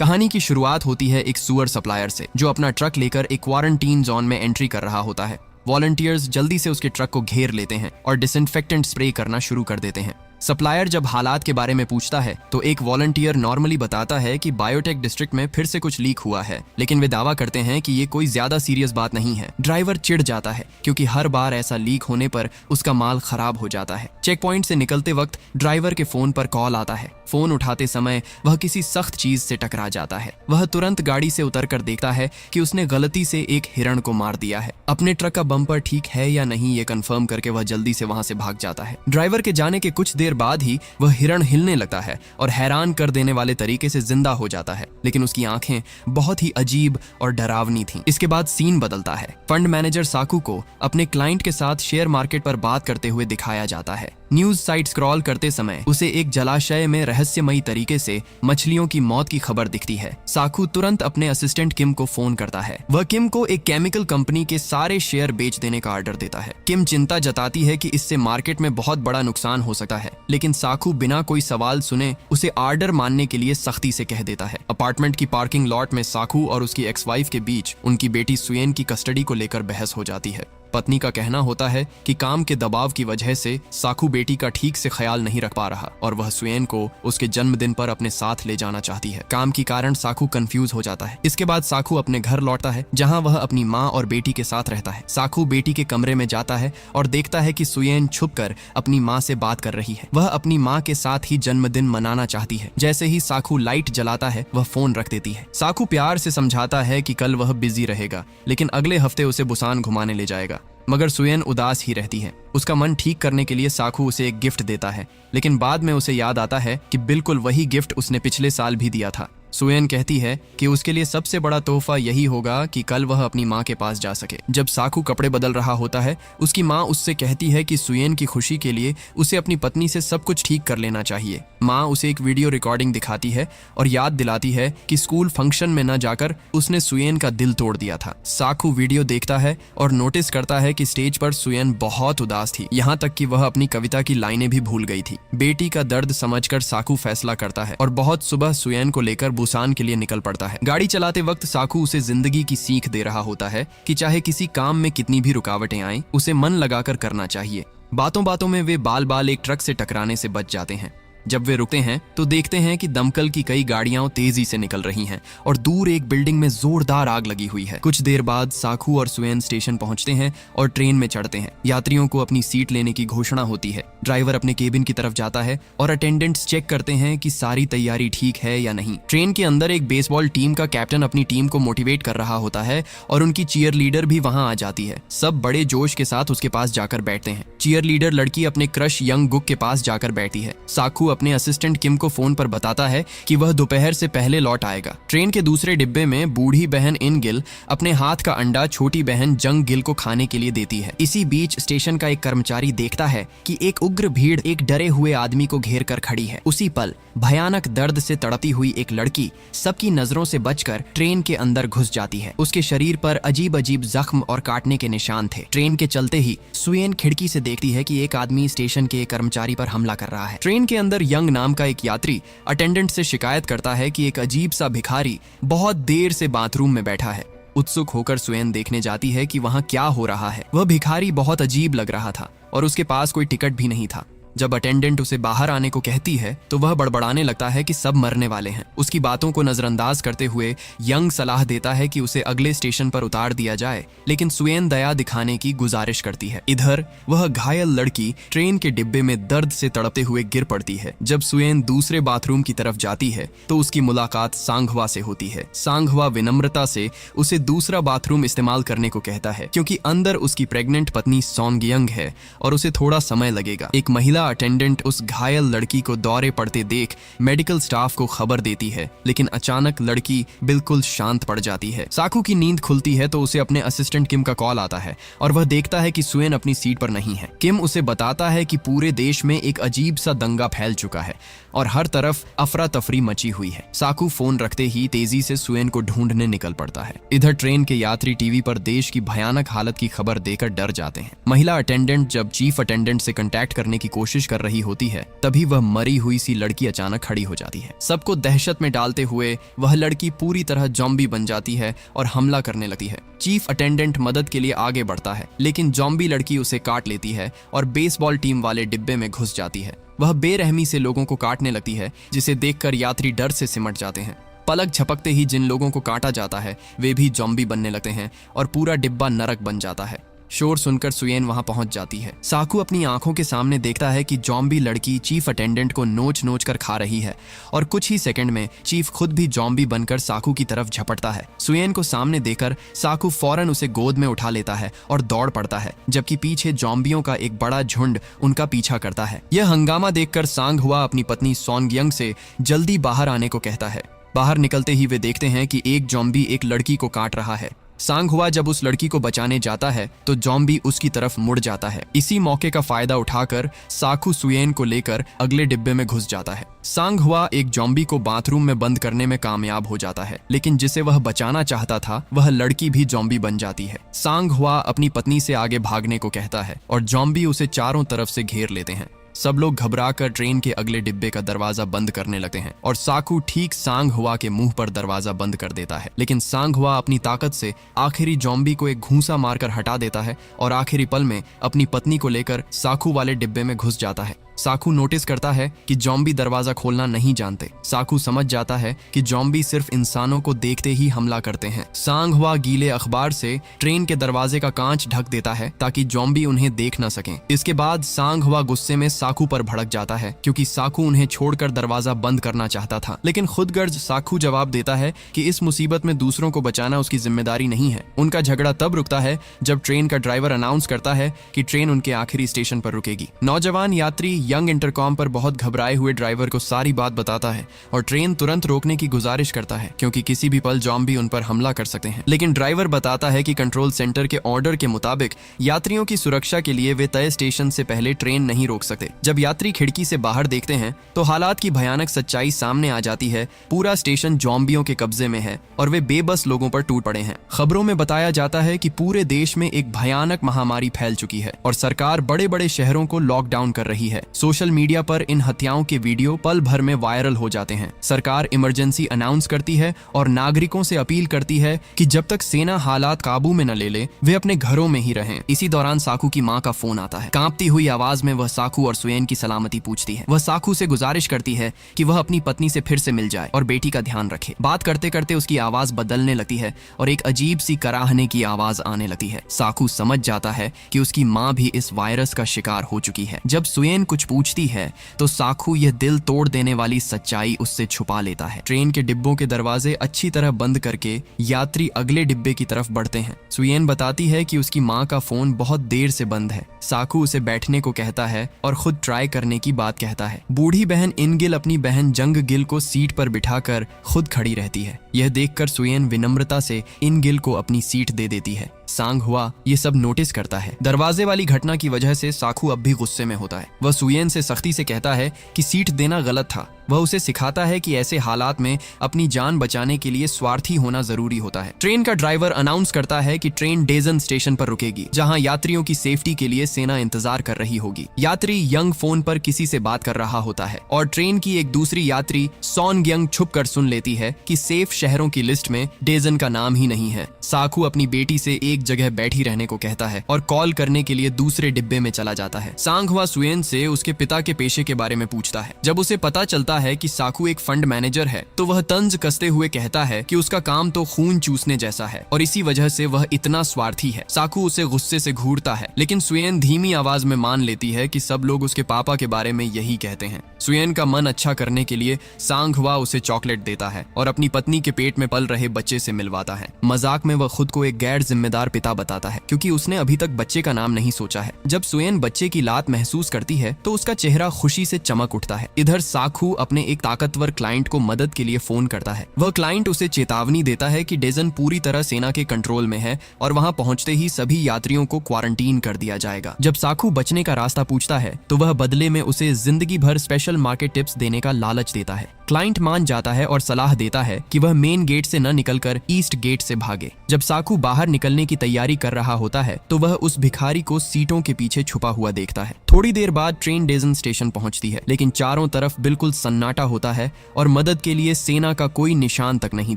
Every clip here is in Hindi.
कहानी की शुरुआत होती है एक सुअर सप्लायर से जो अपना ट्रक लेकर एक क्वारंटीन जोन में एंट्री कर रहा होता है। वॉलंटियर्स जल्दी से उसके ट्रक को घेर लेते हैं और डिसइंफेक्टेंट स्प्रे करना शुरू कर देते हैं। सप्लायर जब हालात के बारे में पूछता है तो एक वॉलंटियर नॉर्मली बताता है कि बायोटेक डिस्ट्रिक्ट में फिर से कुछ लीक हुआ है, लेकिन वे दावा करते हैं कि ये कोई ज्यादा सीरियस बात नहीं है। ड्राइवर चिढ़ जाता है क्योंकि हर बार ऐसा लीक होने पर उसका माल खराब हो जाता है। चेक पॉइंट से निकलते वक्त ड्राइवर के फोन पर कॉल आता है। फोन उठाते समय वह किसी सख्त चीज से टकरा जाता है। वह तुरंत गाड़ी से उतरकर देखता है कि उसने गलती से एक हिरण को मार दिया है। अपने ट्रक का बम्पर ठीक है या नहीं ये कंफर्म करके वह जल्दी से वहां से भाग जाता है। ड्राइवर के जाने के कुछ देर बाद ही वह हिरण हिलने लगता है और हैरान कर देने वाले तरीके से जिंदा हो जाता है, लेकिन उसकी आंखें बहुत ही अजीब और डरावनी थीं। इसके बाद सीन बदलता है। फंड मैनेजर साकू को अपने क्लाइंट के साथ शेयर मार्केट पर बात करते हुए दिखाया जाता है। न्यूज साइट स्क्रॉल करते समय उसे एक जलाशय में रहस्यमयी तरीके से मछलियों की मौत की खबर दिखती है। साकू तुरंत अपने असिस्टेंट किम को फोन करता है। वह किम को एक केमिकल कंपनी के सारे शेयर बेच देने का ऑर्डर देता है। किम चिंता जताती है कि इससे मार्केट में बहुत बड़ा नुकसान हो सकता है, लेकिन साकू बिना कोई सवाल सुने उसे ऑर्डर मानने के लिए सख्ती से कह देता है। अपार्टमेंट की पार्किंग लॉट में साकू और उसकी एक्स वाइफ के बीच उनकी बेटी सुयेन की कस्टडी को लेकर बहस हो जाती है। पत्नी का कहना होता है कि काम के दबाव की वजह से साकू बेटी का ठीक से ख्याल नहीं रख पा रहा और वह सुयेन को उसके जन्मदिन पर अपने साथ ले जाना चाहती है। काम के कारण साकू कंफ्यूज हो जाता है। इसके बाद साकू अपने घर लौटता है जहां वह अपनी माँ और बेटी के साथ रहता है। साकू बेटी के कमरे में जाता है और देखता है कि सुयेन छुपकर अपनी माँ से बात कर रही है। वह अपनी माँ के साथ ही जन्मदिन मनाना चाहती है। जैसे ही साकू लाइट जलाता है वह फोन रख देती है। साकू प्यार से समझाता है कि कल वह बिजी रहेगा, लेकिन अगले हफ्ते उसे बुसान घुमाने ले जाएगा। मगर सुयेन उदास ही रहती है। उसका मन ठीक करने के लिए साकू उसे एक गिफ्ट देता है, लेकिन बाद में उसे याद आता है कि बिल्कुल वही गिफ्ट उसने पिछले साल भी दिया था। सुयेन कहती है कि उसके लिए सबसे बड़ा तोहफा यही होगा कि कल वह अपनी माँ के पास जा सके। जब साकू कपड़े बदल रहा होता है, उसकी माँ उससे कहती है कि सुयेन की खुशी के लिए उसे अपनी पत्नी से सब कुछ ठीक कर लेना चाहिए। माँ उसे एक वीडियो रिकॉर्डिंग दिखाती है और याद दिलाती है कि स्कूल फंक्शन में न जाकर उसने सुयेन का दिल तोड़ दिया था। साकू वीडियो देखता है और नोटिस करता है कि स्टेज पर सुयेन बहुत उदास थी, यहाँ तक कि वह अपनी कविता की लाइनें भी भूल गई थी। बेटी का दर्द समझकर साकू फैसला करता है और बहुत सुबह सुयेन को लेकर बुसान के लिए निकल पड़ता है। गाड़ी चलाते वक्त साकू उसे जिंदगी की सीख दे रहा होता है कि चाहे किसी काम में कितनी भी रुकावटें आएं, उसे मन लगाकर करना चाहिए। बातों बातों में वे बाल बाल एक ट्रक से टकराने से बच जाते हैं। जब वे रुकते हैं तो देखते हैं कि दमकल की कई गाड़ियां तेजी से निकल रही हैं और दूर एक बिल्डिंग में जोरदार आग लगी हुई है। कुछ देर बाद साकू और सुयेन स्टेशन पहुंचते हैं और ट्रेन में चढ़ते हैं। यात्रियों को अपनी सीट लेने की घोषणा होती है। ड्राइवर अपने केबिन की तरफ जाता है और अटेंडेंट्स चेक करते हैं कि सारी तैयारी ठीक है या नहीं। ट्रेन के अंदर एक बेसबॉल टीम का कैप्टन अपनी टीम को मोटिवेट कर रहा होता है और उनकी चीयर लीडर भी वहां आ जाती है। सब बड़े जोश के साथ उसके पास जाकर बैठते हैं। चीयर लीडर लड़की अपने क्रश यंग गुक के पास जाकर बैठी है। साकू अपने असिस्टेंट किम को फोन पर बताता है कि वह दोपहर से पहले लौट आएगा। ट्रेन के दूसरे डिब्बे में बूढ़ी बहन इन गिल अपने हाथ का अंडा छोटी बहन जंग गिल को खाने के लिए देती है। इसी बीच स्टेशन का एक कर्मचारी देखता है कि एक उग्र भीड़ एक डरे हुए आदमी को घेर कर खड़ी है। उसी पल भयानक दर्द से तड़पती हुई एक लड़की सबकी नजरों से बचकर ट्रेन के अंदर घुस जाती है। उसके शरीर पर अजीब अजीब जख्म और काटने के निशान थे। ट्रेन के चलते ही सुयेन खिड़की से देखती है कि एक आदमी स्टेशन के एक कर्मचारी पर हमला कर रहा है। ट्रेन के अंदर यंग नाम का एक यात्री अटेंडेंट से शिकायत करता है कि एक अजीब सा भिखारी बहुत देर से बाथरूम में बैठा है। उत्सुक होकर सुयेन देखने जाती है कि वहां क्या हो रहा है। वह भिखारी बहुत अजीब लग रहा था और उसके पास कोई टिकट भी नहीं था। जब अटेंडेंट उसे बाहर आने को कहती है तो वह बड़बड़ाने लगता है कि सब मरने वाले हैं। उसकी बातों को नजरअंदाज करते हुए यंग सलाह देता है कि उसे अगले स्टेशन पर उतार दिया जाए, लेकिन सुयेन दया दिखाने की गुजारिश करती है। इधर वह घायल लड़की ट्रेन के डिब्बे में दर्द से तड़पते हुए गिर पड़ती है। जब सुयेन दूसरे बाथरूम की तरफ जाती है तो उसकी मुलाकात सांघवा से होती है। सांघवा विनम्रता से उसे दूसरा बाथरूम इस्तेमाल करने को कहता है क्योंकि अंदर उसकी प्रेग्नेंट पत्नी सोंगयंग है और उसे थोड़ा समय लगेगा। एक महिला अटेंडेंट उस घायल लड़की को दौरे पड़ते देख मेडिकल स्टाफ को खबर देती है, लेकिन अचानक लड़की बिल्कुल शांत पड़ जाती है। साकू की नींद खुलती है तो उसे अपने असिस्टेंट किम का कॉल आता है और वह देखता है कि सुयेन अपनी सीट पर नहीं है। किम उसे बताता है कि पूरे देश में एक अजीब सा दंगा फैल चुका है और हर तरफ अफरा तफरी मची हुई है। साकू फोन रखते ही तेजी से सुएन को ढूंढने निकल पड़ता है। इधर ट्रेन के यात्री टीवी पर देश की भयानक हालत की खबर देकर डर जाते हैं। महिला अटेंडेंट जब चीफ अटेंडेंट से कांटेक्ट करने की कोशिश कर रही होती है, तभी वह मरी हुई सी लड़की अचानक खड़ी हो जाती है। सबको दहशत में डालते हुए वह लड़की पूरी तरह जॉम्बी बन जाती है और हमला करने लगती है। चीफ अटेंडेंट मदद के लिए आगे बढ़ता है, लेकिन जॉम्बी लड़की उसे काट लेती है और बेसबॉल टीम वाले डिब्बे में घुस जाती है। वह बेरहमी से लोगों को काटने लगती है, जिसे देखकर यात्री डर से सिमट जाते हैं। पलक झपकते ही जिन लोगों को काटा जाता है वे भी जॉम्बी बनने लगते हैं और पूरा डिब्बा नरक बन जाता है। शोर सुनकर सुयेन वहां पहुंच जाती है। साकू अपनी आंखों के सामने देखता है कि जॉम्बी लड़की चीफ अटेंडेंट को नोच नोच कर खा रही है और कुछ ही सेकंड में चीफ खुद भी जॉम्बी बनकर साकू की तरफ झपटता है। सुयेन को सामने देखकर साकू फौरन उसे गोद में उठा लेता है और दौड़ पड़ता है, जबकि पीछे जॉम्बियों का एक बड़ा झुंड उनका पीछा करता है। यह हंगामा देखकर सांग हुआ अपनी पत्नी सोंगयंग से जल्दी बाहर आने को कहता है। बाहर निकलते ही वे देखते हैं कि एक जॉम्बी एक लड़की को काट रहा है। सांग हुआ जब उस लड़की को बचाने जाता है तो जॉम्बी उसकी तरफ मुड़ जाता है। इसी मौके का फायदा उठाकर साकू सुयेन को लेकर अगले डिब्बे में घुस जाता है। सांग हुआ एक जॉम्बी को बाथरूम में बंद करने में कामयाब हो जाता है, लेकिन जिसे वह बचाना चाहता था वह लड़की भी जॉम्बी बन जाती है। सांग हुआ अपनी पत्नी से आगे भागने को कहता है और जॉम्बी उसे चारों तरफ से घेर लेते हैं। सब लोग घबराकर ट्रेन के अगले डिब्बे का दरवाजा बंद करने लगते हैं और साकू ठीक सांग हुआ के मुंह पर दरवाजा बंद कर देता है, लेकिन सांग हुआ अपनी ताकत से आखिरी जॉम्बी को एक घूंसा मारकर हटा देता है और आखिरी पल में अपनी पत्नी को लेकर साकू वाले डिब्बे में घुस जाता है। साकू नोटिस करता है कि जॉम्बी दरवाजा खोलना नहीं जानते। साकू समझ जाता है कि जॉम्बी सिर्फ इंसानों को देखते ही हमला करते हैं। सांग हुआ गीले अखबार से ट्रेन के दरवाजे का कांच ढक देता है ताकि जॉम्बी उन्हें देख न सकें। इसके बाद सांग हुआ गुस्से में साकू पर भड़क जाता है, क्योंकि साकू उन्हें छोड़कर दरवाजा बंद करना चाहता था। लेकिन खुदगर्ज साकू जवाब देता है कि इस मुसीबत में दूसरों को बचाना उसकी जिम्मेदारी नहीं है। उनका झगड़ा तब रुकता है जब ट्रेन का ड्राइवर अनाउंस करता है कि ट्रेन उनके आखिरी स्टेशन पर रुकेगी। नौजवान यात्री यंग इंटरकॉम पर बहुत घबराए हुए ड्राइवर को सारी बात बताता है और ट्रेन तुरंत रोकने की गुजारिश करता है, क्योंकि किसी भी पल जॉम्बी उन पर हमला कर सकते हैं। लेकिन ड्राइवर बताता है कि कंट्रोल सेंटर के ऑर्डर के मुताबिक यात्रियों की सुरक्षा के लिए वे तय स्टेशन से पहले ट्रेन नहीं रोक सकते। जब यात्री खिड़की से बाहर देखते हैं तो हालात की भयानक सच्चाई सामने आ जाती है। पूरा स्टेशन जॉम्बियों के कब्जे में है और वे बेबस लोगों पर टूट पड़े हैं। खबरों में बताया जाता है कि पूरे देश में एक भयानक महामारी फैल चुकी है और सरकार बड़े बड़े शहरों को लॉकडाउन कर रही है। सोशल मीडिया पर इन हत्याओं के वीडियो पल भर में वायरल हो जाते हैं। सरकार इमरजेंसी अनाउंस करती है और नागरिकों से अपील करती है कि जब तक सेना हालात काबू में न ले ले वे अपने घरों में ही रहें। इसी दौरान साकू की मां का फोन आता है। कांपती हुई आवाज में वह साकू और सुयेन की सलामती पूछती है। वह साकू से गुजारिश करती है कि वह अपनी पत्नी से फिर से मिल जाए और बेटी का ध्यान रखे। बात करते करते उसकी आवाज बदलने लगती है और एक अजीब सी कराहने की आवाज आने लगती है। साकू समझ जाता है कि उसकी मां भी इस वायरस का शिकार हो चुकी है। जब सुयेन कुछ पूछती है तो साकू यह दिल तोड़ देने वाली सच्चाई उससे छुपा लेता है। ट्रेन के डिब्बों के दरवाजे अच्छी तरह बंद करके यात्री अगले डिब्बे की तरफ बढ़ते हैं। सुयेन बताती है कि उसकी मां का फोन बहुत देर से बंद है। साकू उसे बैठने को कहता है और खुद ट्राई करने की बात कहता है। बूढ़ी बहन इनगिल अपनी बहन जंग गिल को सीट पर बिठाकर खुद खड़ी रहती है। यह देखकर सुयेन विनम्रता से इनगिल को अपनी सीट दे देती है। सांग हुआ ये सब नोटिस करता है। दरवाजे वाली घटना की वजह से साकू अब भी गुस्से में होता है। वह सुयेन से सख्ती से कहता है कि सीट देना गलत था। वह उसे सिखाता है कि ऐसे हालात में अपनी जान बचाने के लिए स्वार्थी होना जरूरी होता है। ट्रेन का ड्राइवर अनाउंस करता है कि ट्रेन डेजन स्टेशन पर रुकेगी, जहां यात्रियों की सेफ्टी के लिए सेना इंतजार कर रही होगी। यात्री यंग फोन पर किसी से बात कर रहा होता है और ट्रेन की एक दूसरी यात्री सोनगयंग छुप कर सुन लेती है कि सेफ शहरों की लिस्ट में डेजन का नाम ही नहीं है। साकू अपनी बेटी से एक जगह बैठी रहने को कहता है और कॉल करने के लिए दूसरे डिब्बे में चला जाता है। सांग हुआ सुयेन से उसके पिता के पेशे के बारे में पूछता है। जब उसे पता चलता है कि साकू एक फंड मैनेजर है तो वह तंज कसते हुए कहता है कि उसका काम तो खून चूसने जैसा है और इसी वजह से वह इतना स्वार्थी है। साकू उसे गुस्से से घूरता है, लेकिन सुयेन धीमी आवाज में मान लेती है कि सब लोग उसके पापा के बारे में यही कहते हैं। सुयेन का मन अच्छा करने के लिए सांग हुआ उसे चॉकलेट देता है और अपनी पत्नी के पेट में पल रहे बच्चे से मिलवाता है। मजाक में वह खुद को एक गैर जिम्मेदार इंतजार पिता बताता है, क्योंकि उसने अभी तक बच्चे का नाम नहीं सोचा है। जब सुएन बच्चे की लात महसूस करती है तो उसका चेहरा खुशी से चमक उठता है। इधर साखू अपने एक ताकतवर क्लाइंट को मदद के लिए फोन करता है। वह क्लाइंट उसे चेतावनी देता है कि डेजन पूरी तरह सेना के कंट्रोल में है और वहां पहुंचते ही सभी यात्रियों को क्वारंटीन कर दिया जाएगा। जब साखू बचने का रास्ता पूछता है तो वह बदले में उसे जिंदगी भर स्पेशल मार्केट टिप्स देने का लालच देता है। क्लाइंट मान जाता है और सलाह देता है कि वह मेन गेट से न निकलकर ईस्ट गेट से भागे। जब साखू बाहर निकलने की तैयारी कर रहा होता है तो वह उस भिखारी को सीटों के पीछे छुपा हुआ देखता है। थोड़ी देर बाद ट्रेन डेजन स्टेशन पहुंचती है, लेकिन चारों तरफ बिल्कुल सन्नाटा होता है और मदद के लिए सेना का कोई निशान तक नहीं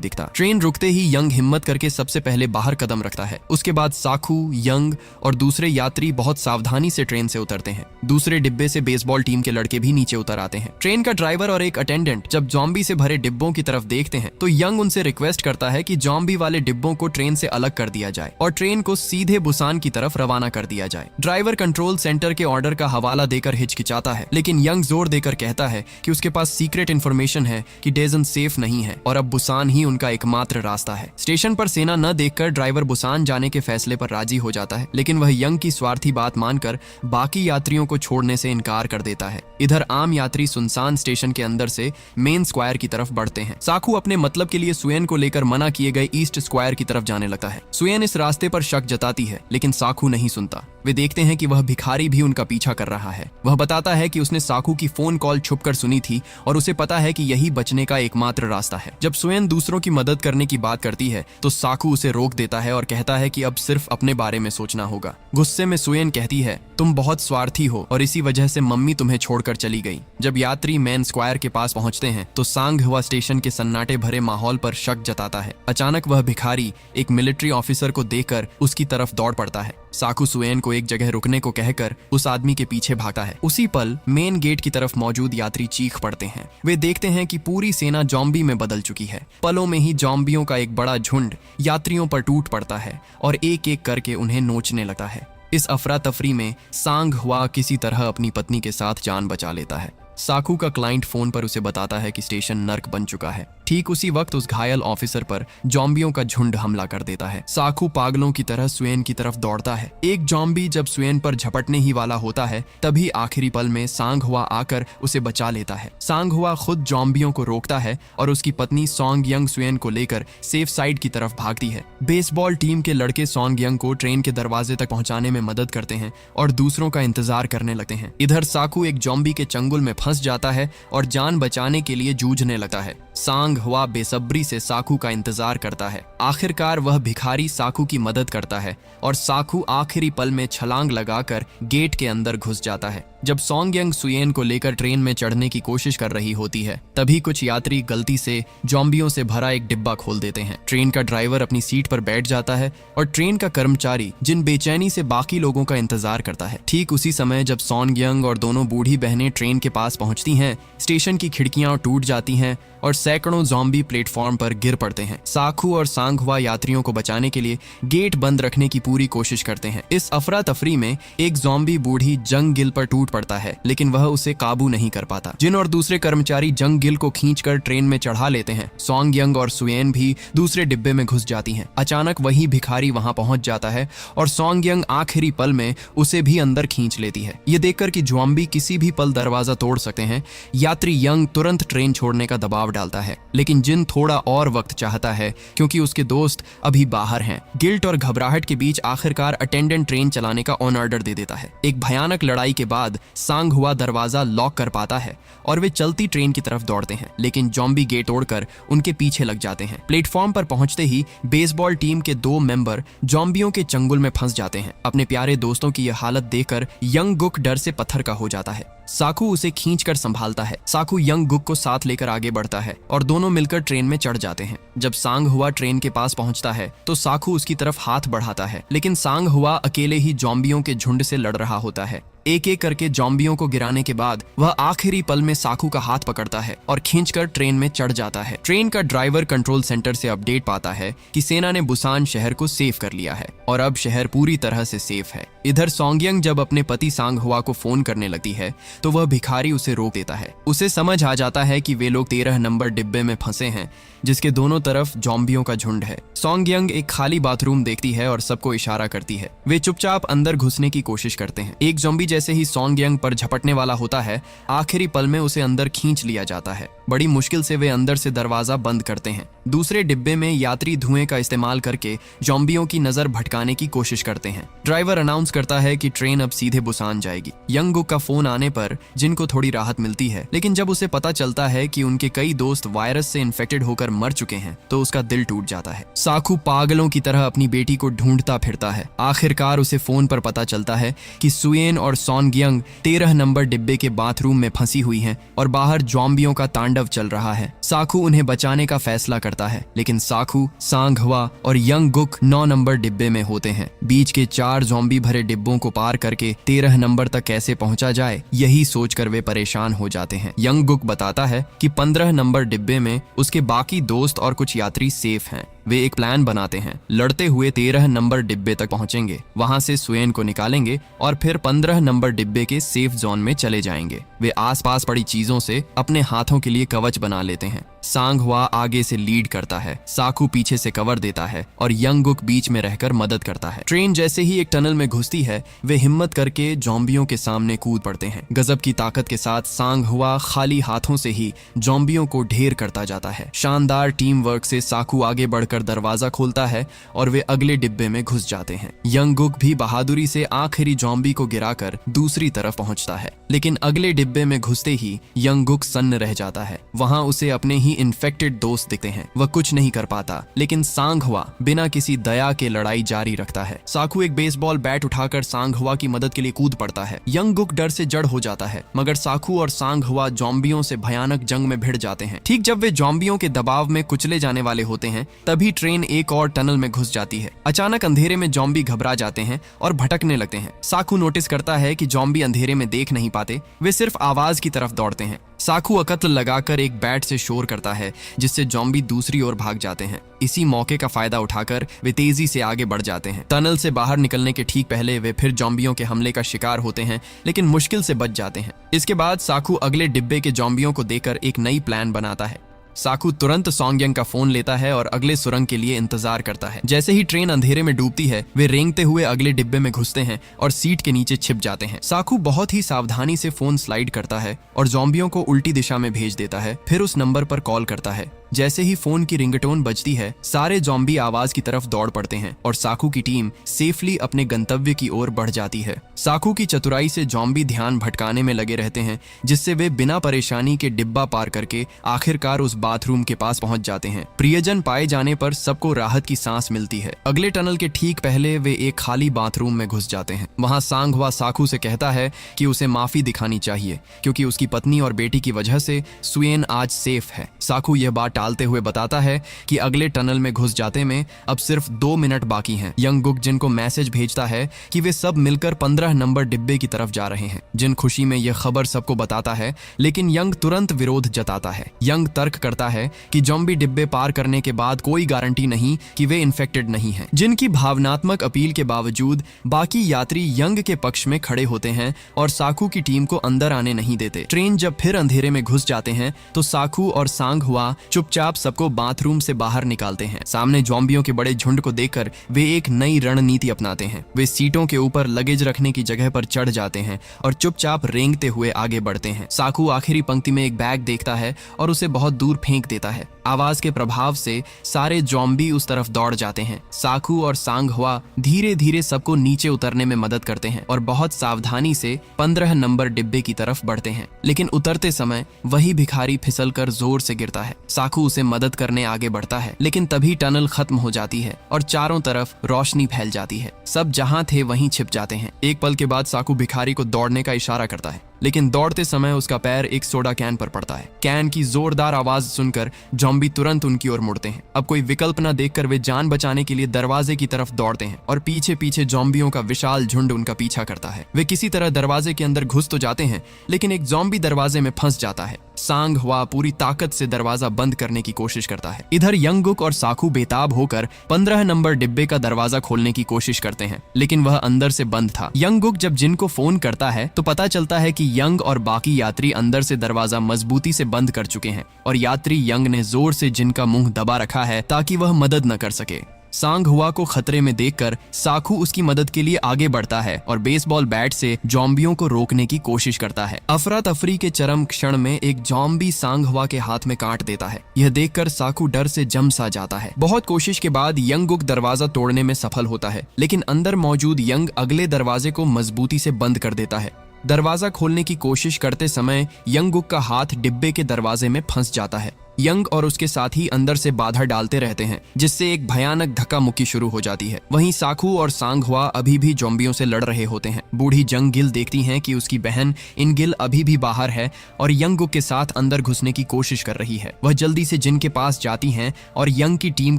दिखता। ट्रेन रुकते ही यंग हिम्मत करके सबसे पहले बाहर कदम रखता है। उसके बाद साखू, यंग और दूसरे यात्री बहुत सावधानी से ट्रेन से उतरते हैं। दूसरे डिब्बे से बेसबॉल टीम के लड़के भी नीचे उतर आते हैं। ट्रेन का ड्राइवर और एक अटेंडेंट जब जॉम्बी से भरे डिब्बों की तरफ देखते हैं तो यंग उनसे रिक्वेस्ट करता है कि जॉम्बी वाले डिब्बों को ट्रेन से अलग कर दिया जाए और ट्रेन को सीधे बुसान की तरफ रवाना कर दिया जाए। ड्राइवर कंट्रोल सेंटर के ऑर्डर का हवाला देकर हिचकिचाता है, लेकिन यंग जोर देकर कहता है कि उसके पास सीक्रेट इंफॉर्मेशन है कि डेजन सेफ नहीं है और अब बुसान ही उनका एकमात्र रास्ता है। स्टेशन पर सेना न देखकर ड्राइवर बुसान जाने के फैसले पर राजी हो जाता है, लेकिन वह यंग की स्वार्थी बात मानकर बाकी यात्रियों को छोड़ने से इनकार कर देता है। इधर आम यात्री सुनसान स्टेशन के अंदर से मेन स्क्वायर की तरफ बढ़ते हैं। साखू अपने मतलब के लिए सुएन को लेकर मना किए गए ईस्ट स्क्वायर की तरफ जाने लगता है। सुएन इस रास्ते पर शक जताती है, लेकिन साखू नहीं सुनता। वे देखते हैं कि वह भिखारी भी उनका पीछा कर रहा है। वह बताता है कि उसने साखू की फोन कॉल छुपकर सुनी थी और उसे पता है कि यही बचने का एकमात्र रास्ता है। जब सुएन दूसरों की मदद करने की बात करती है तो साखू उसे रोक देता है और कहता है कि अब सिर्फ अपने बारे में सोचना होगा। गुस्से में सुएन कहती है, तुम बहुत स्वार्थी हो और इसी वजह से मम्मी तुम्हें छोड़कर चली गई। जब यात्री मेन स्क्वायर के पास पहुंचते हैं तो सांग हुआ स्टेशन के सन्नाटे भरे माहौल पर शक जताता है। अचानक वह भिखारी एक मिलिट्री ऑफिसर को देखकर उसकी तरफ दौड़ पड़ता है। साखू सुएन को एक जगह रुकने को कहकर उस आदमी के पीछे भागता है। उसी पल मेन गेट की तरफ मौजूद यात्री चीख पड़ते हैं। वे देखते हैं कि पूरी सेना जॉम्बी में बदल चुकी है। पलों में ही जॉम्बियों का एक बड़ा झुंड यात्रियों पर टूट पड़ता है और एक एक करके उन्हें नोचने लगता है। इस अफरा तफरी में सांग हुआ किसी तरह अपनी पत्नी के साथ जान बचा लेता है। साखू का क्लाइंट फोन पर उसे बताता है कि स्टेशन नर्क बन चुका है। ठीक उसी वक्त उस घायल ऑफिसर पर जॉम्बियों का झुंड हमला कर देता है। साखू पागलों की तरह सुएन की तरफ दौड़ता है। एक जॉम्बी जब सुएन पर झपटने ही वाला होता है तभी आखिरी पल में सांग हुआ आकर उसे बचा लेता है। सांग हुआ खुद जॉम्बियों को रोकता है और उसकी पत्नी सॉन्ग यंग सुएन को लेकर सेफ साइड की तरफ भागती है। बेसबॉल टीम के लड़के सॉन्ग यंग को ट्रेन के दरवाजे तक पहुंचाने में मदद करते हैं और दूसरों का इंतजार करने लगते हैं। इधर साखू एक जॉम्बी के चंगुल में फंस जाता है और जान बचाने के लिए जूझने लगता है। सांग हुआ बेसब्री से साखू का इंतजार करता है। आखिरकार वह भिखारी साखू की मदद करता है और साखू आखिरी पल में छलांग लगाकर गेट के अंदर घुस जाता है। जब सॉन्ग यंग सुएन को लेकर ट्रेन में चढ़ने की कोशिश कर रही होती है तभी कुछ यात्री गलती से जॉम्बियों से भरा एक डिब्बा खोल देते हैं। ट्रेन का ड्राइवर अपनी सीट पर बैठ जाता है और ट्रेन का कर्मचारी जिन बेचैनी से बाकी लोगों का इंतजार करता है। ठीक उसी समय जब सॉन्ग यंग और दोनों बूढ़ी बहनें ट्रेन के पास पहुंचती हैं, स्टेशन की खिड़कियां टूट जाती हैं और सैकड़ों जॉम्बी प्लेटफॉर्म पर गिर पड़ते हैं। साखू और सांग हुआ यात्रियों को बचाने के लिए गेट बंद रखने की पूरी कोशिश करते हैं। इस अफरा तफरी में एक जॉम्बी बूढ़ी जंग गिल पर टूट पड़ता है, लेकिन वह उसे काबू नहीं कर पाता। जिन और दूसरे कर्मचारी जंग गिल को खींचकर ट्रेन में चढ़ा लेते हैं। सॉन्ग यंग और सुएन भी दूसरे डिब्बे में घुस जाती हैं। अचानक वही भिखारी वहां पहुंच जाता है और सॉन्ग यंग आखिरी पल में उसे भी अंदर खींच लेती है। ये देखकर कि जॉम्बी किसी भी पल दरवाजा तोड़ सकते हैं, यात्री यंग तुरंत ट्रेन छोड़ने का दबाव डालता है, लेकिन जिन थोड़ा और वक्त चाहता है क्योंकि उसके दोस्त अभी बाहर हैं। गिल्ट और घबराहट के बीच आखिरकार अटेंडेंट ट्रेन चलाने का ऑन ऑर्डर दे देता है। एक भयानक लड़ाई के बाद सांग हुआ दरवाजा लॉक कर पाता है और वे चलती ट्रेन की तरफ दौड़ते हैं, लेकिन जॉम्बी गेट तोड़कर उनके पीछे लग जाते हैं। प्लेटफॉर्म पर पहुंचते ही बेसबॉल टीम के 2 मेंबर जॉम्बियों के चंगुल में फंस जाते हैं। अपने प्यारे दोस्तों की यह हालत देखकर यंग गुक डर से पत्थर का हो जाता है। साखू उसे खींचकर संभालता है। साखू यंग गुक को साथ लेकर आगे बढ़ता है और दोनों मिलकर ट्रेन में चढ़ जाते हैं। जब सांग हुआ ट्रेन के पास पहुंचता है तो साखू उसकी तरफ हाथ बढ़ाता है, लेकिन सांग हुआ अकेले ही जॉम्बियों के झुंड से लड़ रहा होता है। एक एक करके जॉम्बियों को गिराने के बाद वह आखिरी पल में साकू का हाथ पकड़ता है और खींचकर ट्रेन में चढ़ जाता है। ट्रेन का ड्राइवर कंट्रोल सेंटर से अपडेट पाता है कि सेना ने बुसान शहर को सेफ कर लिया है और अब शहर पूरी तरह से सेफ है। इधर सोंगयंग जब अपने पति सांगहुआ को फोन करने लगती है तो वह भिखारी उसे रोक देता है। उसे समझ आ जाता है कि वे लोग 13 नंबर डिब्बे में फंसे हैं जिसके दोनों तरफ जॉम्बियों का झुंड है। सोंगयंग एक खाली बाथरूम देखती है और सबको इशारा करती है। वे चुपचाप अंदर घुसने की कोशिश करते हैं। एक जॉम्बी जैसे ही सोंगयंग पर झपटने वाला होता है, आखिरी पल में उसे अंदर खींच लिया जाता है। बड़ी मुश्किल से वे अंदर से दरवाजा बंद करते हैं। दूसरे डिब्बे में यात्री धुएं का इस्तेमाल करके जॉम्बियों की नजर भटकाने की कोशिश करते हैं। ड्राइवर अनाउंस करता है कि ट्रेन अब सीधे बुसान जाएगी। यंगगुक का फोन आने पर जिन को थोड़ी राहत मिलती है, लेकिन जब उसे पता चलता है कि उनके कई दोस्त वायरस से इन्फेक्टेड होकर मर चुके हैं तो उसका दिल टूट जाता है। साकू पागलों की तरह अपनी बेटी को ढूंढता फिरता है। आखिरकार उसे फोन पर पता चलता है कि सुयेन और सोंगयंग 13 नंबर डिब्बे के बाथरूम में फंसी हुई हैं और बाहर जॉम्बियों का तांडव चल रहा है। साकू उन्हें बचाने का फैसला करता है, लेकिन साकू, सांगहुआ और यंगगुक 9 नंबर डिब्बे में होते हैं। बीच के 4 जॉम्बी भरे डिब्बों को पार करके 13 नंबर तक कैसे पहुंचा जाए, यही सोचकर वे परेशान हो जाते हैं। यंगगुक बताता है कि 15 नंबर डिब्बे में उसके बाकी दोस्त और कुछ यात्री सेफ हैं। वे एक प्लान बनाते हैं। लड़ते हुए 13 नंबर डिब्बे तक पहुंचेंगे, वहां से सुयेन को निकालेंगे और फिर 15 नंबर डिब्बे के सेफ जोन में चले जाएंगे। वे आसपास पड़ी चीजों से अपने हाथों के लिए कवच बना लेते हैं। सांगहुआ आगे से लीड करता है, साकू पीछे से कवर देता है और यंगगुक बीच में रहकर मदद करता है। ट्रेन जैसे ही एक टनल में घुसती है, वे हिम्मत करके जॉम्बियों के सामने कूद पड़ते हैं। गजब की ताकत के साथ सांगहुआ खाली हाथों से ही जॉम्बियों को ढेर करता जाता है। शानदार टीम वर्क से साकू आगे बढ़कर दरवाजा खोलता है और वे अगले डिब्बे में घुस जाते हैं। यंगगुक भी बहादुरी से आखिरी जॉम्बी को गिराकर दूसरी तरफ पहुंचता है, लेकिन अगले डिब्बे में घुसते ही यंगगुक सन्न रह जाता है। वहां उसे अपने ही इन्फेक्टेड दोस्त दिखते हैं। वह कुछ नहीं कर पाता, लेकिन सांगहुआ बिना किसी दया के लड़ाई जारी रखता है। साकू एक बेसबॉल बैट उठाकर सांगहुआ की मदद के लिए कूद पड़ता है। यंगगुक डर से जड़ हो जाता है, मगर साकू और सांगहुआ जॉम्बियों से भयानक जंग में भिड़ जाते हैं। ठीक जब वे जॉम्बियों के दबाव में कुचले जाने वाले होते हैं, तभी ट्रेन एक और टनल में घुस जाती है। अचानक अंधेरे में जॉम्बी घबरा जाते हैं और भटकने लगते हैं। साकू नोटिस करता है कि जॉम्बी अंधेरे में देख नहीं पाते, वे सिर्फ आवाज की तरफ दौड़ते हैं। साकू अकत्ल लगाकर एक बैट से शोर करता है, जिससे जॉम्बी दूसरी ओर भाग जाते हैं। इसी मौके का फायदा उठाकर वे तेजी से आगे बढ़ जाते हैं। टनल से बाहर निकलने के ठीक पहले वे फिर जॉम्बियों के हमले का शिकार होते हैं, लेकिन मुश्किल से बच जाते हैं। इसके बाद साकू अगले डिब्बे के जॉम्बियों को देखकर एक नई प्लान बनाता है। साकू तुरंत सोंगयंग का फोन लेता है और अगले सुरंग के लिए इंतजार करता है। जैसे ही ट्रेन अंधेरे में डूबती है, वे रेंगते हुए अगले डिब्बे में घुसते हैं और सीट के नीचे छिप जाते हैं। साकू बहुत ही सावधानी से फोन स्लाइड करता है और जॉम्बियों को उल्टी दिशा में भेज देता है। फिर उस नंबर पर कॉल करता है। जैसे ही फोन की रिंगटोन बजती है, सारे जॉम्बी आवाज की तरफ दौड़ पड़ते हैं और साकू की टीम सेफली अपने गंतव्य की ओर बढ़ जाती है। साकू की चतुराई से जॉम्बी ध्यान भटकाने में लगे रहते हैं, जिससे वे बिना परेशानी के डिब्बा पार करके आखिरकार उस बाथरूम के पास पहुंच जाते हैं। प्रियजन पाए जाने पर सबको राहत की सांस मिलती है। अगले टनल के ठीक पहले वे एक खाली बाथरूम में घुस जाते हैं। वहां सांगहुआ साकू से कहता है कि उसे माफी दिखानी चाहिए, क्योंकि उसकी पत्नी और बेटी की वजह से सुयेन आज सेफ है। साकू यह बात टालते हुए बताता है कि अगले टनल में घुस जाते में अब सिर्फ 2 मिनट बाकी हैं। यंगगुक जिनको मैसेज भेजता है कि वे सब मिलकर 15 नंबर डिब्बे की तरफ जा रहे हैं। जिन खुशी में यह खबर सबको बताता है, लेकिन यंग तुरंत विरोध जताता है। यंग तर्क करता है कि जॉम्बी डिब्बे पार करने के बाद कोई गारंटी नहीं कि वे इन्फेक्टेड नहीं हैं। जिनकी भावनात्मक अपील के बावजूद बाकी यात्री यंग के पक्ष में खड़े होते हैं और साकू की टीम को अंदर आने नहीं देते। ट्रेन जब फिर अंधेरे में घुस जाते हैं तो साकू और सांगहुआ चुपचाप सबको बाथरूम से बाहर निकालते हैं। सामने जॉम्बियों के बड़े झुंड को देखकर वे एक नई रणनीति अपनाते हैं। वे सीटों के ऊपर लगेज रखने की जगह पर चढ़ जाते हैं और चुपचाप रेंगते हुए आगे बढ़ते हैं। साकू आखिरी पंक्ति में एक बैग देखता है और उसे बहुत दूर फेंक देता है। आवाज के प्रभाव से सारे जॉम्बी उस तरफ दौड़ जाते हैं। साकू और सांगहुआ धीरे धीरे सबको नीचे उतरने में मदद करते हैं और बहुत सावधानी से 15 नंबर डिब्बे की तरफ बढ़ते हैं। लेकिन उतरते समय वही भिखारी फिसलकर जोर से गिरता है। साकू उसे मदद करने आगे बढ़ता है, लेकिन तभी टनल खत्म हो जाती है और चारों तरफ रोशनी फैल जाती है। सब जहां थे वहीं छिप जाते हैं। एक पल के बाद साकू भिखारी को दौड़ने का इशारा करता है। लेकिन दौड़ते समय उसका पैर एक सोडा कैन पर पड़ता है। कैन की जोरदार आवाज सुनकर जॉम्बी तुरंत उनकी ओर मुड़ते हैं। अब कोई विकल्प न देखकर वे जान बचाने के लिए दरवाजे की तरफ दौड़ते हैं और पीछे पीछे जॉम्बियों का विशाल झुंड उनका पीछा करता है। वे किसी तरह दरवाजे के अंदर घुस तो जाते हैं, लेकिन एक जॉम्बी दरवाजे में फंस जाता है। सांग हुआ पूरी ताकत से दरवाजा बंद करने की कोशिश करता है। इधर यंगुक और साकू बेताब होकर 15 नंबर डिब्बे का दरवाजा खोलने की कोशिश करते हैं, लेकिन वह अंदर से बंद था। यंगुक जब जिन को फोन करता है तो पता चलता है कि यंग और बाकी यात्री अंदर से दरवाजा मजबूती से बंद कर चुके हैं और यात्री यंग ने जोर से जिन का मुंह दबा रखा है ताकि वह मदद न कर सके। सांग हुआ को खतरे में देखकर साकू उसकी मदद के लिए आगे बढ़ता है और बेसबॉल बैट से जॉम्बियों को रोकने की कोशिश करता है। अफरा तफरी के चरम क्षण में एक जॉम्बी सांग हुआ के हाथ में काट देता है। यह देखकर साकू डर से जम सा जाता है। बहुत कोशिश के बाद यंगुक दरवाजा तोड़ने में सफल होता है, लेकिन अंदर मौजूद यंग अगले दरवाजे को मजबूती से बंद कर देता है। दरवाजा खोलने की कोशिश करते समय यंगुक का हाथ डिब्बे के दरवाजे में फंस जाता है। यंग और उसके साथी अंदर से बाधा डालते रहते हैं, जिससे एक भयानक धक्का मुक्की शुरू हो जाती है। वहीं साकू और सांग हुआ अभी भी जॉम्बियों से लड़ रहे होते हैं। बूढ़ी जंग गिल देखती हैं कि उसकी बहन इन गिल अभी भी बाहर है और यंगुक के साथ अंदर घुसने की कोशिश कर रही है। वह जल्दी से जिन के पास जाती हैं और यंग की टीम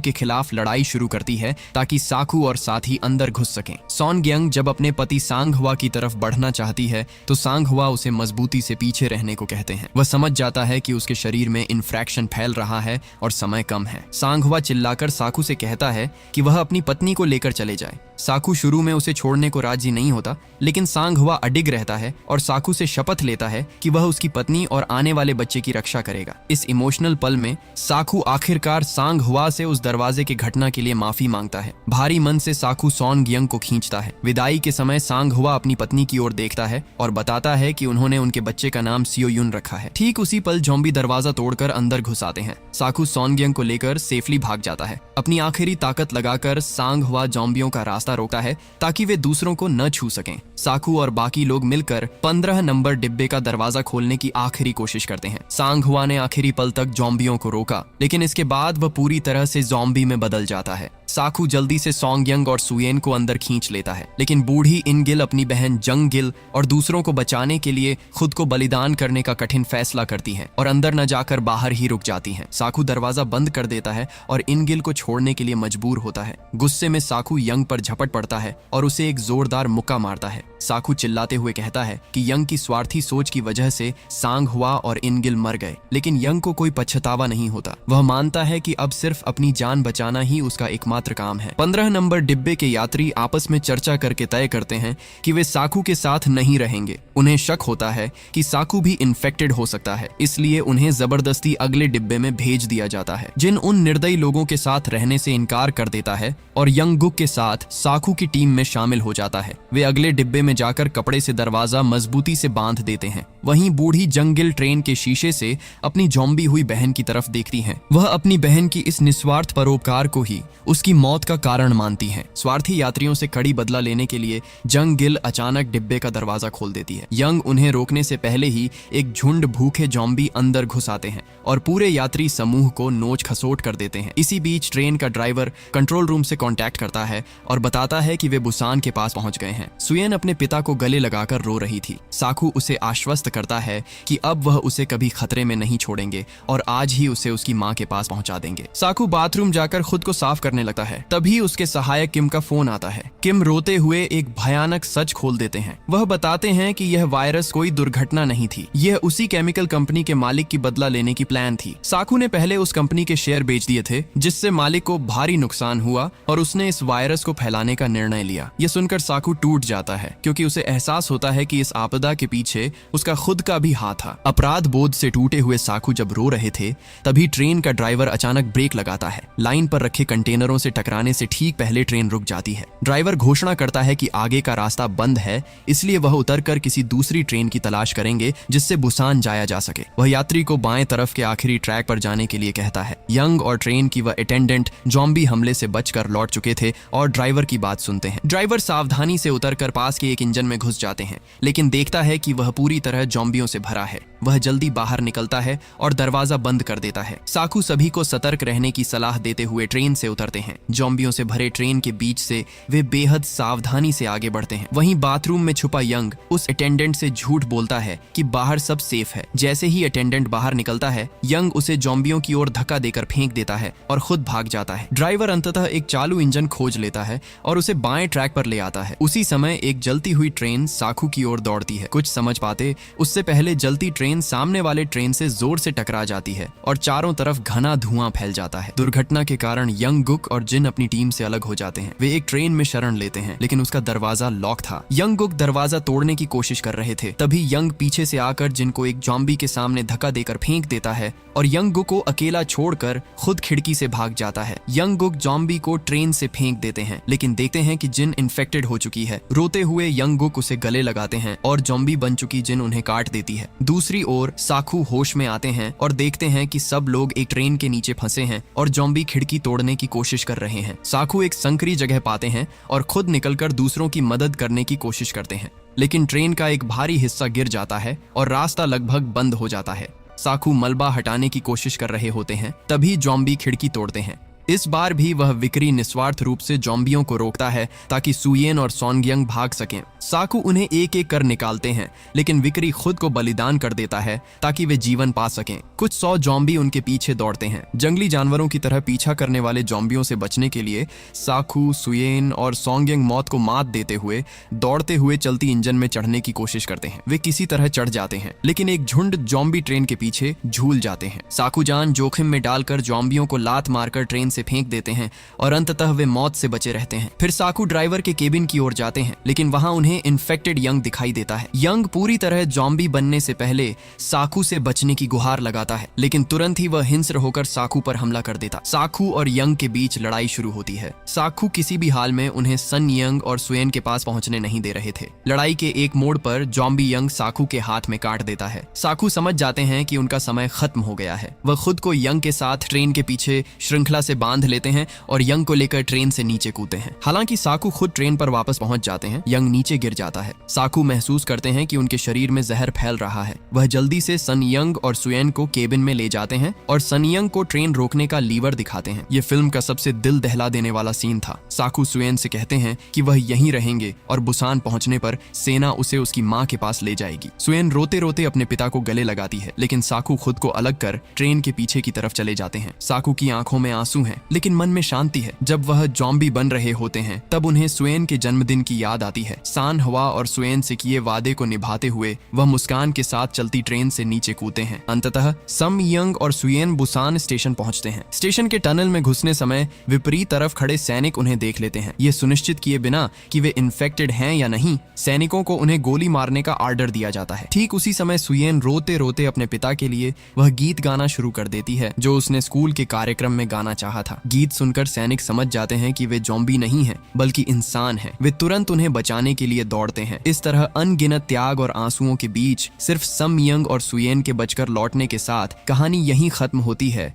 के खिलाफ लड़ाई शुरू करती है ताकि साकू और साथी अंदर घुस सकें। सॉन्ग यंग जब अपने पति सांग हुआ की तरफ बढ़ना चाहती है तो सांग हुआ उसे मजबूती से पीछे रहने को कहते हैं। वह समझ जाता है कि उसके शरीर में इन्फेक्शन फैल रहा है और समय कम है। सांग हुआ चिल्लाकर साकू से कहता है कि वह अपनी पत्नी को लेकर चले जाए। साकू शुरू में उसे छोड़ने को राजी नहीं होता, लेकिन सांग हुआ अडिग रहता है और साकू से शपथ लेता है कि वह उसकी पत्नी और आने वाले बच्चे की रक्षा करेगा। इस इमोशनल पल में साकू आखिरकार सांग हुआ से उस दरवाजे की घटना के लिए माफी मांगता है। भारी मन से साकू सॉन्ग यंग को खींचता है। विदाई के समय सांग हुआ अपनी पत्नी की ओर देखता है और बताता है कि उन्होंने उनके बच्चे का नाम सियो युन रखा है। ठीक उसी पल जॉम्बी दरवाजा तोड़कर अंदर घुस आते हैं। साकू सॉन्ग यंग को लेकर सेफली भाग जाता है। अपनी आखिरी ताकत लगाकर सांग हुआ जॉम्बियों का रास्ता रोकता है ताकि वे दूसरों को न छू सकें। साकू और बाकी लोग मिलकर 15 नंबर डिब्बे का दरवाजा खोलने की आखिरी कोशिश करते हैं। सांग हुआ ने आखिरी पल तक जॉम्बियों को रोका, लेकिन इसके बाद वह पूरी तरह से जॉम्बी में बदल जाता है। साकू जल्दी से सॉन्ग यंग और सुयेन को अंदर खींच लेता है, लेकिन बूढ़ी इन गिल अपनी बहन जंग गिल और दूसरों को बचाने के लिए खुद को बलिदान करने का कठिन फैसला करती हैं और अंदर न जाकर बाहर ही रुक जाती हैं। साकू दरवाजा बंद कर देता है और इन गिल को छोड़ने के लिए मजबूर होता है। गुस्से में साकू यंग पर झपट पड़ता है और उसे एक जोरदार मुक्का मारता है। साकू चिल्लाते हुए कहता है कि यंग की स्वार्थी सोच की वजह से सांग हुआ और इन गिल मर गए, लेकिन यंग को कोई पछतावा नहीं होता। वह मानता है कि अब सिर्फ अपनी जान बचाना ही उसका एकमात्र काम है। 15 नंबर डिब्बे के यात्री आपस में चर्चा करके तय करते हैं कि वे साकू के साथ नहीं रहेंगे। उन्हें शक होता है कि साकू भी इन्फेक्टेड हो सकता है, इसलिए उन्हें जबरदस्ती अगले डिब्बे में भेज दिया जाता है। जिन उन निर्दयी लोगों के साथ रहने से इनकार कर देता है और यंगुक के साथ साकू की टीम में शामिल हो जाता है। वे अगले डिब्बे में जाकर कपड़े से दरवाजा मजबूती से बांध देते हैं। वहीं बूढ़ी जंगिल ट्रेन के शीशे से अपनी जॉम्बी हुई बहन की तरफ देखती हैं। वह अपनी बहन की इस निस्वार्थ परोपकार को ही उसकी मौत का कारण मानती हैं। स्वार्थी यात्रियों से कड़ी बदला लेने के लिए जंग गिल अचानक डिब्बे का दरवाजा खोल देती है। यंग उन्हें रोकने से पहले ही एक झुंड भूखे जॉम्बी अंदर घुस आते हैं और पूरे यात्री समूह को नोच खसोट कर देते हैं। इसी बीच ट्रेन का ड्राइवर कंट्रोल रूम से कांटेक्ट करता है और बताता है कि वे बुसान के पास पहुंच गए हैं। सुयेन अपने पिता को गले लगाकर रो रही थी। साकू उसे आश्वस्त करता है कि अब वह उसे कभी खतरे में नहीं छोड़ेंगे और आज ही उसे उसकी माँ के पास पहुंचा देंगे। साकू बाथरूम जाकर खुद को साफ करने लगता है। तभी उसके सहायक किम का फोन आता है। किम रोते हुए एक भयानक सच खोल देते हैं। वह बताते हैं कि यह वायरस कोई दुर्घटना नहीं थी, यह उसी केमिकल कंपनी के मालिक की बदला लेने की प्लान थी। साकू ने पहले उस कंपनी के शेयर बेच दिए थे, जिससे मालिक को भारी नुकसान हुआ और उसने इस वायरस को फैलाने का निर्णय लिया। यह सुनकर साकू टूट जाता है, क्योंकि उसे एहसास होता है कि इस आपदा के पीछे उसका खुद का भी हाथ था। अपराध बोध से टूटे हुए साकू जब रो रहे थे, तभी ट्रेन का ड्राइवर अचानक ब्रेक लगाता है। लाइन पर रखे कंटेनरों से टकराने से ठीक पहले ट्रेन रुक जाती है। ड्राइवर घोषणा करता है कि आगे का रास्ता बंद है, इसलिए वह उतरकर किसी दूसरी ट्रेन की तलाश करेंगे जिससे बुसान जाया जा सके। वह यात्री को बाएं तरफ के आखिरी ट्रैक पर जाने के लिए कहता है। यंग और ट्रेन की वह अटेंडेंट जॉम्बी हमले से बचकर लौट चुके थे और ड्राइवर की बात सुनते हैं। ड्राइवर सावधानी से उतरकर पास के एक इंजन में घुस जाते हैं, लेकिन देखता है कि वह पूरी तरह जॉम्बियों से भरा है। वह जल्दी बाहर निकलता है और दरवाजा बंद कर देता है। साकू सभी को सतर्क रहने की सलाह देते हुए ट्रेन से उतरते हैं। जॉम्बियों से भरे ट्रेन के बीच से वे बेहद सावधानी से आगे बढ़ते हैं। वहीं बाथरूम में छुपा यंग उस अटेंडेंट से झूठ बोलता है कि बाहर सब सेफ है। जैसे ही अटेंडेंट बाहर निकलता है, यंग उसे जॉम्बियों की ओर धक्का देकर फेंक देता है और खुद भाग जाता है। ड्राइवर अंततः एक चालू इंजन खोज लेता है और उसे बाएं ट्रैक पर ले आता है। उसी समय एक जलती हुई ट्रेन साकू की ओर दौड़ती है। कुछ समझ पाते उससे पहले जलती ट्रेन सामने वाले ट्रेन से जोर से टकरा जाती है और चारों तरफ घना धुआं फैल जाता है। दुर्घटना के कारण यंग, गुक और जिन अपनी टीम से अलग हो जाते हैं। वे एक ट्रेन में शरण लेते हैं, लेकिन उसका दरवाजा लॉक था। यंग, गुक दरवाजा तोड़ने की कोशिश कर रहे थे, तभी यंग पीछे से आकर जिन को एक जॉम्बी के सामने धक्का देकर फेंक देता है और यंग, गुक को अकेला छोड़कर खुद खिड़की से भाग जाता है। यंग, गुक जॉम्बी को ट्रेन से फेंक देते हैं, लेकिन देखते हैं कि जिन इन्फेक्टेड हो चुकी है। रोते हुए यंग, गुक उसे गले लगाते हैं और जॉम्बी बन चुकी जिन उन्हें काट देती है। दूसरी ओर साकू होश में आते हैं और देखते हैं कि सब लोग एक ट्रेन के नीचे फंसे हैं और जॉम्बी खिड़की तोड़ने की कोशिश कर रहे हैं। साकू एक संकरी जगह पाते हैं और खुद निकलकर दूसरों की मदद करने की कोशिश करते हैं, लेकिन ट्रेन का एक भारी हिस्सा गिर जाता है और रास्ता लगभग बंद हो जाता है। साकू मलबा हटाने की कोशिश कर रहे होते हैं, तभी जॉम्बी खिड़की तोड़ते हैं। इस बार भी वह विक्री निस्वार्थ रूप से जॉम्बियों को रोकता है ताकि सुयेन और सॉन्गयंग भाग सकें। साकू उन्हें एक एक कर निकालते हैं, लेकिन विक्री खुद को बलिदान कर देता है ताकि वे जीवन पा सकें। कुछ 100 जॉम्बी उनके पीछे दौड़ते हैं। जंगली जानवरों की तरह पीछा करने वाले जॉम्बियों से बचने के लिए साकू, सुयेन और सॉन्गयंग मौत को मात देते हुए दौड़ते हुए चलती इंजन में चढ़ने की कोशिश करते हैं। वे किसी तरह चढ़ जाते हैं, लेकिन एक झुंड जॉम्बी ट्रेन के पीछे झूल जाते हैं। साकू जान जोखिम में डालकर जॉम्बियों को लात मारकर ट्रेन से फेंक देते हैं और अंततः वे मौत से बचे रहते हैं। फिर साकू ड्राइवर के केबिन की ओर जाते हैं, लेकिन वहां उन्हें इन्फेक्टेड यंग दिखाई देता है। यंग पूरी तरह जॉम्बी बनने से पहले साकू से बचने की गुहार लगाता है, लेकिन तुरंत ही वह हिंस्र होकर साकू पर हमला कर देता। साकू और यंग के बीच लड़ाई शुरू होती है। साकू किसी भी हाल में उन्हें सन यंग और सुयेन के पास पहुंचने नहीं दे रहे थे। लड़ाई के एक मोड़ पर जॉम्बी यंग साकू के हाथ में काट देता है। साकू समझ जाते हैं कि उनका समय खत्म हो गया है। वह खुद को यंग के साथ ट्रेन के पीछे श्रृंखला से बांध लेते हैं और यंग को लेकर ट्रेन से नीचे कूदते हैं। हालांकि साकू खुद ट्रेन पर वापस पहुंच जाते हैं, यंग नीचे गिर जाता है। साकू महसूस करते हैं कि उनके शरीर में जहर फैल रहा है। वह जल्दी से सन यंग और सुयेन को केबिन में ले जाते हैं और सन यंग को ट्रेन रोकने का लीवर दिखाते हैं। ये फिल्म का सबसे दिल दहला देने वाला सीन था। साकू सुयेन से कहते हैं कि वह यहीं रहेंगे और बुसान पहुंचने पर सेना उसे उसकी माँ के पास ले जाएगी। सुयेन रोते रोते अपने पिता को गले लगाती है, लेकिन साकू खुद को अलग कर ट्रेन के पीछे की तरफ चले जाते हैं। साकू की आंखों में आंसू हैं, लेकिन मन में शांति है। जब वह जॉम्बी बन रहे होते हैं, तब उन्हें सुयेन के जन्मदिन की याद आती है। सान हवा और सुयेन से किए वादे को निभाते हुए वह मुस्कान के साथ चलती ट्रेन से नीचे कूदते हैं। अंततः सम यंग और सुयेन बुसान स्टेशन पहुंचते हैं। स्टेशन के टनल में घुसने समय विपरीत तरफ खड़े सैनिक उन्हें देख लेते हैं। ये सुनिश्चित किए बिना कि वे इन्फेक्टेड हैं या नहीं, सैनिकों को उन्हें गोली मारने का आर्डर दिया जाता है। ठीक उसी समय सुयेन रोते रोते अपने पिता के लिए वह गीत गाना शुरू कर देती है जो उसने स्कूल के कार्यक्रम में गाना चाहा था। गीत सुनकर सैनिक समझ जाते हैं कि वे जॉम्बी नहीं हैं, बल्कि इंसान हैं। वे तुरंत उन्हें बचाने के लिए दौड़ते हैं। इस तरह अनगिनत त्याग और आंसुओं के बीच सिर्फ सम यंग और सुयेन के बचकर लौटने के साथ कहानी यहीं खत्म होती है